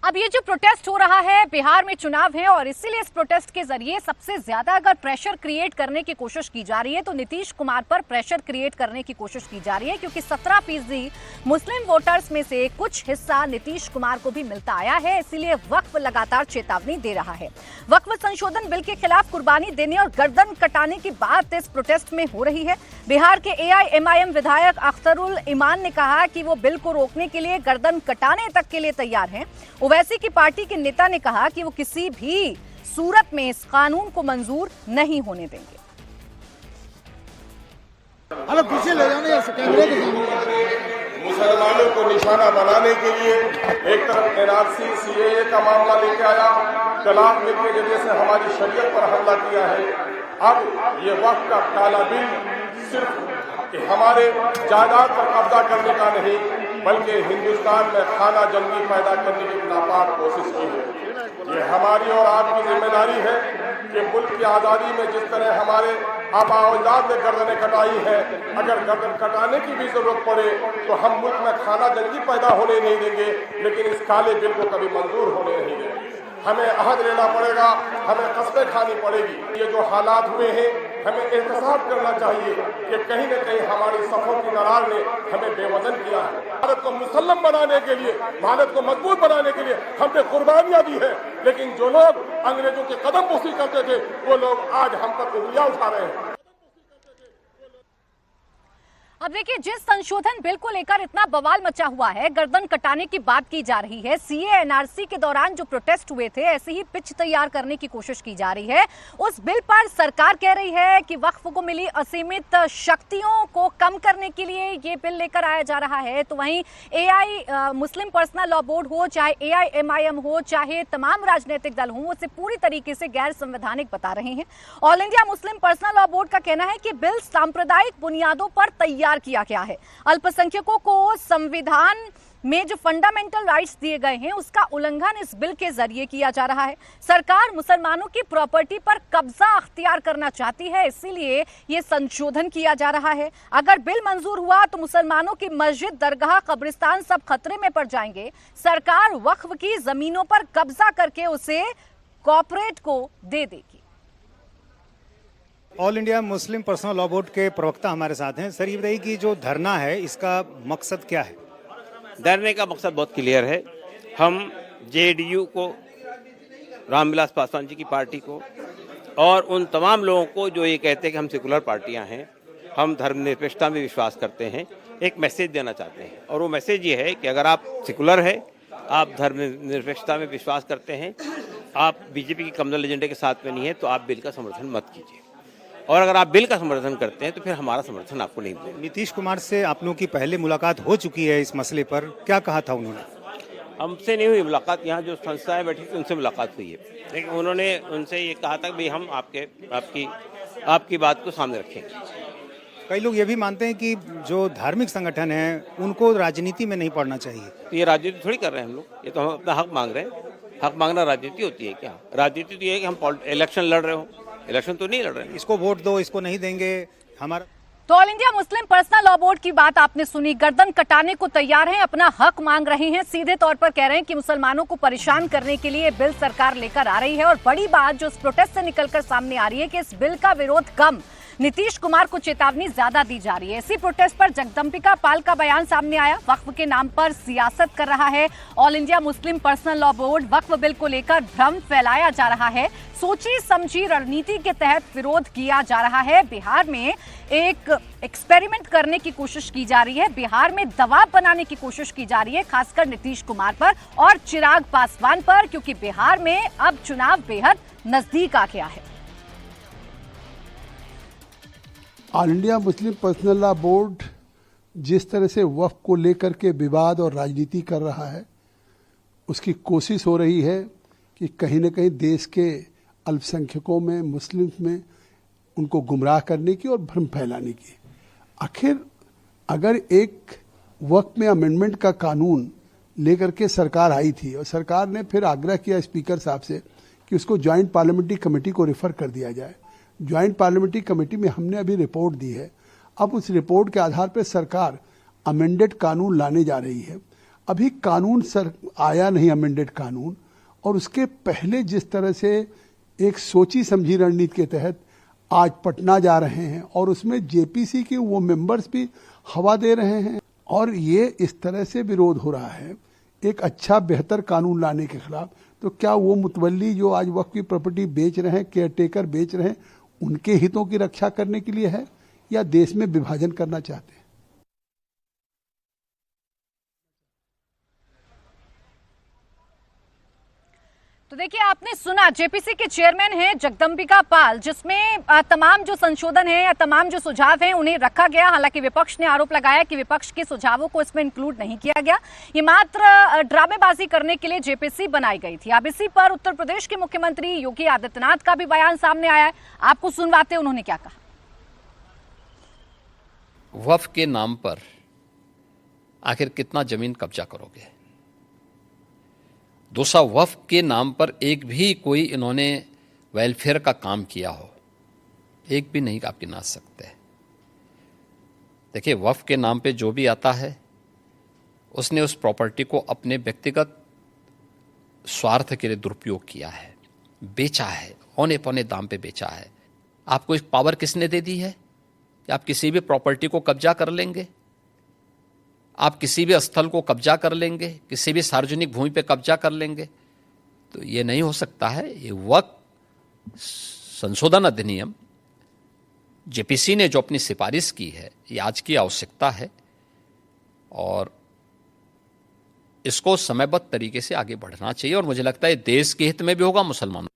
अब ये जो प्रोटेस्ट हो रहा है, बिहार में चुनाव है और इसीलिए इस प्रोटेस्ट के जरिए सबसे ज्यादा अगर प्रेशर क्रिएट करने की कोशिश की जा रही है तो नीतीश कुमार पर प्रेशर क्रिएट करने की कोशिश की जा रही है, क्योंकि 17% मुस्लिम वोटर्स में से कुछ हिस्सा नीतीश कुमार को भी मिलता आया है। इसीलिए वक्फ लगातार चेतावनी दे रहा है। वक्फ संशोधन बिल के खिलाफ कुर्बानी देने और गर्दन कटाने की बात इस प्रोटेस्ट में हो रही है। बिहार के AIMIM विधायक अख्तरुल ईमान ने कहा कि वो बिल को रोकने के लिए गर्दन कटाने तक के लिए तैयार हैं। ओवैसी की पार्टी के नेता ने कहा कि वो किसी भी सूरत में इस कानून को मंजूर नहीं होने देंगे। पीछे ले जाने मुसलमानों को निशाना बनाने के लिए एक तरफ NRC CAA का मामला लेके आया, तलाक बिल के जरिए से हमारी शरीयत पर हमला किया है। अब ये वक्त का काला बिल सिर्फ कि हमारे जायदाद पर कब्जा करने का नहीं, बल्कि हिंदुस्तान में खाना जंगी पैदा करने की नापाक कोशिश की है। ये हमारी और आपकी जिम्मेदारी है कि मुल्क की आज़ादी में जिस तरह हमारे आबा अजदाद ने गर्दनें कटाई है, अगर गर्दन कटाने की भी जरूरत पड़े तो हम मुल्क में खाना जंगी पैदा होने नहीं देंगे, लेकिन इस काले बिल को कभी मंजूर होने नहीं देंगे। हमें अहद लेना पड़ेगा, हमें कसमें खानी पड़ेगी। ये जो हालात हुए हैं, हमें एहतसाब करना चाहिए कि कहीं न कहीं हमारी सफों की दरार ने हमें बेवजन किया है। भारत को मुसल्लम बनाने के लिए, भारत को मजबूत बनाने के लिए हमने कुर्बानियां दी है, लेकिन जो लोग अंग्रेजों के कदम बोसी करते थे वो लोग आज हम पर उंगलियां उठा रहे हैं। अब देखिए, जिस संशोधन बिल को लेकर इतना बवाल मचा हुआ है, गर्दन कटाने की बात की जा रही है। CAA NRC के दौरान जो प्रोटेस्ट हुए थे, ऐसे ही पिच तैयार करने की कोशिश की जा रही है। उस बिल पर सरकार कह रही है कि वक्फ को मिली असीमित शक्तियों को कम करने के लिए ये बिल लेकर आया जा रहा है। तो वहीं AI मुस्लिम पर्सनल लॉ बोर्ड हो, चाहे AIMIM हो, चाहे तमाम राजनीतिक दल हों, उसे पूरी तरीके से गैर संवैधानिक बता रहे हैं। All India Muslim Personal Law board का कहना है कि बिल सांप्रदायिक बुनियादों पर तैयार किया गया है। अल्पसंख्यकों को संविधान में जो फंडामेंटल राइट्स दिए गए हैं, उसका उल्लंघन इस बिल के जरिए किया जा रहा है। सरकार मुसलमानों की प्रॉपर्टी पर कब्जा अख्तियार करना चाहती है, इसीलिए ये संशोधन किया जा रहा है। अगर बिल मंजूर हुआ तो मुसलमानों की मस्जिद, दरगाह, कब्रिस्तान सब खतरे में पड़ जाएंगे। सरकार वक्फ की जमीनों पर कब्जा करके उसे कॉर्पोरेट को दे देगी। All India Muslim Personal Law board के प्रवक्ता हमारे साथ हैं। सर, ये बताइए कि जो धरना है, इसका मकसद क्या है? धरने का मकसद बहुत क्लियर है। हम JDU को, रामविलास पासवान जी की पार्टी को और उन तमाम लोगों को जो ये कहते हैं कि हम सेकुलर पार्टियां हैं, हम धर्मनिरपेक्षता में विश्वास करते हैं, एक मैसेज देना चाहते हैं। और वो मैसेज ये है कि अगर आप सेकुलर है, आप धर्मनिरपेक्षता में विश्वास करते हैं, आप BJP की कम्युनल एजेंडे के साथ में नहीं है, तो आप बिल का समर्थन मत कीजिए। और अगर आप बिल का समर्थन करते हैं तो फिर हमारा समर्थन आपको नहीं मिलेगा। नीतीश कुमार से आप लोगों की पहले मुलाकात हो चुकी है इस मसले पर, क्या कहा था उन्होंने? हमसे नहीं हुई मुलाकात, यहाँ जो संस्थाएं बैठी थी उनसे मुलाकात हुई है, लेकिन उन्होंने उनसे ये कहा था कि हम आपकी बात को सामने रखेंगे। कई लोग ये भी मानते हैं कि जो धार्मिक संगठन है उनको राजनीति में नहीं पड़ना चाहिए। तो ये राजनीति थोड़ी कर रहे हैं हम लोग, ये तो हम अपना हक मांग रहे हैं। हक मांगना राजनीति होती है क्या? राजनीति तो ये है कि हम इलेक्शन लड़ रहे हो, इलेक्शन तो नहीं लड़ रहे हैं। इसको वोट दो, इसको नहीं देंगे हमारा। तो all India Muslim Personal Law board की बात आपने सुनी, गर्दन कटाने को तैयार हैं, अपना हक मांग रहे हैं, सीधे तौर पर कह रहे हैं कि मुसलमानों को परेशान करने के लिए बिल सरकार लेकर आ रही है। और बड़ी बात जो इस प्रोटेस्ट से निकलकर सामने आ रही है कि इस बिल का विरोध कम, नीतीश कुमार को चेतावनी ज्यादा दी जा रही है। इसी प्रोटेस्ट पर जगदम्बिका पाल का बयान सामने आया। वक्फ के नाम पर सियासत कर रहा है All India Muslim Personal Law Board. Waqf bill को लेकर भ्रम फैलाया जा रहा है, सोची समझी रणनीति के तहत विरोध किया जा रहा है। बिहार में एक एक्सपेरिमेंट करने की कोशिश की जा रही है, बिहार में दबाव बनाने की कोशिश की जा रही है, खासकर नीतीश कुमार पर और चिराग पासवान पर, क्योंकि बिहार में अब चुनाव बेहद नजदीक आ गया है। All India Muslim Personal Law board जिस तरह से वक्फ को लेकर के विवाद और राजनीति कर रहा है, उसकी कोशिश हो रही है कि कहीं न कहीं देश के अल्पसंख्यकों में, मुस्लिम्स में उनको गुमराह करने की और भ्रम फैलाने की। आखिर अगर एक वक्फ में अमेंडमेंट का कानून लेकर के सरकार आई थी और सरकार ने फिर आग्रह किया स्पीकर साहब से कि उसको ज्वाइंट पार्लियामेंट्री कमेटी को रेफर कर दिया जाए, ज्वाइंट पार्लियामेंट्री कमेटी में हमने अभी रिपोर्ट दी है। अब उस रिपोर्ट के आधार पर सरकार अमेंडेड कानून लाने जा रही है। अभी कानून सर आया नहीं, अमेंडेड कानून, और उसके पहले जिस तरह से एक सोची समझी रणनीति के तहत आज पटना जा रहे हैं और उसमें जेपीसी के वो मेंबर्स भी हवा दे रहे हैं, और ये इस तरह से विरोध हो रहा है एक अच्छा बेहतर कानून लाने के खिलाफ, तो क्या वो मुतवल्ली जो आज वक्फ की प्रॉपर्टी बेच रहे हैं, केयरटेकर बेच रहे हैं, उनके हितों की रक्षा करने के लिए है या देश में विभाजन करना चाहते हैं? तो देखिए, आपने सुना जेपीसी के चेयरमैन हैं जगदम्बिका पाल, जिसमें तमाम जो संशोधन हैं या तमाम जो सुझाव हैं उन्हें रखा गया। हालांकि विपक्ष ने आरोप लगाया कि विपक्ष के सुझावों को इसमें इंक्लूड नहीं किया गया, ये मात्र ड्रामेबाजी करने के लिए जेपीसी बनाई गई थी। अब इसी पर उत्तर प्रदेश के मुख्यमंत्री योगी आदित्यनाथ का भी बयान सामने आया है, आपको सुनवाते उन्होंने क्या कहा। वक्फ के नाम पर आखिर कितना जमीन कब्जा करोगे? दूसरा, वक्फ के नाम पर एक भी कोई इन्होंने वेलफेयर का काम किया हो, एक भी नहीं आप गिना सकते। देखिए, वक्फ के नाम पे जो भी आता है उसने उस प्रॉपर्टी को अपने व्यक्तिगत स्वार्थ के लिए दुरुपयोग किया है, बेचा है, औने पौने दाम पे बेचा है। आपको एक पावर किसने दे दी है कि आप किसी भी प्रॉपर्टी को कब्जा कर लेंगे, आप किसी भी स्थल को कब्जा कर लेंगे, किसी भी सार्वजनिक भूमि पे कब्जा कर लेंगे? तो ये नहीं हो सकता है। ये वक्फ संशोधन अधिनियम जेपीसी ने जो अपनी सिफारिश की है, ये आज की आवश्यकता है और इसको समयबद्ध तरीके से आगे बढ़ना चाहिए, और मुझे लगता है देश के हित में भी होगा, मुसलमानों